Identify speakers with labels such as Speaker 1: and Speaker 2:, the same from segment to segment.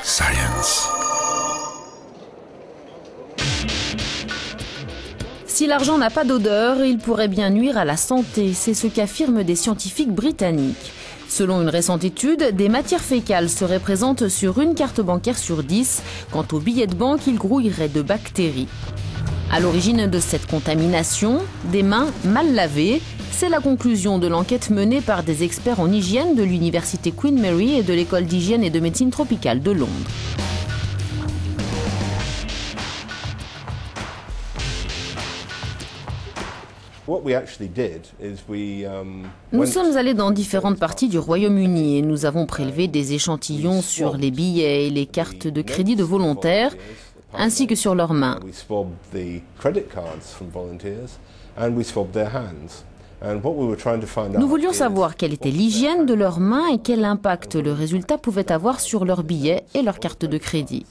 Speaker 1: Science.
Speaker 2: Si l'argent n'a pas d'odeur, il pourrait bien nuire à la santé. C'est ce qu'affirment des scientifiques britanniques. Selon une récente étude, des matières fécales seraient présentes sur une carte bancaire sur 10. Quant aux billets de banque, ils grouilleraient de bactéries. À l'origine de cette contamination, des mains mal lavées. C'est la conclusion de l'enquête menée par des experts en hygiène de l'université Queen Mary et de l'école d'hygiène et de médecine tropicale de Londres. Nous sommes allés dans différentes parties du Royaume-Uni et nous avons prélevé des échantillons sur les billets et les cartes de crédit de volontaires, ainsi que sur leurs mains. Nous voulions savoir quelle était l'hygiène de leurs mains et quel impact le résultat pouvait avoir sur leurs billets et leurs cartes de crédit.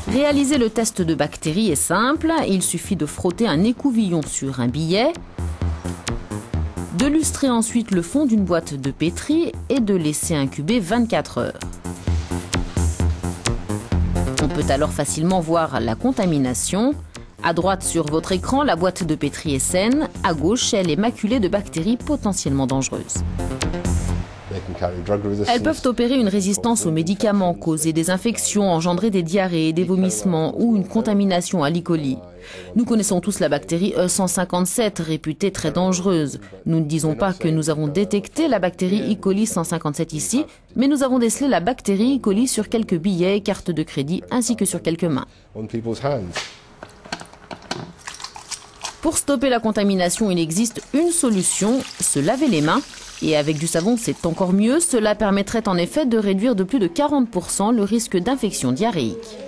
Speaker 2: Réaliser le test de bactéries est simple, il suffit de frotter un écouvillon sur un billet, de lustrer ensuite le fond d'une boîte de pétri et de laisser incuber 24 heures. On peut alors facilement voir la contamination. À droite sur votre écran, la boîte de pétri est saine, à gauche, elle est maculée de bactéries potentiellement dangereuses. Elles peuvent opérer une résistance aux médicaments, causer des infections, engendrer des diarrhées, des vomissements ou une contamination à l'E. coli. Nous connaissons tous la bactérie E157, réputée très dangereuse. Nous ne disons pas que nous avons détecté la bactérie E. coli 157 ici, mais nous avons décelé la bactérie E. coli sur quelques billets et cartes de crédit, ainsi que sur quelques mains. Pour stopper la contamination, il existe une solution, se laver les mains. Et avec du savon, c'est encore mieux. Cela permettrait en effet de réduire de plus de 40% le risque d'infection diarrhéique.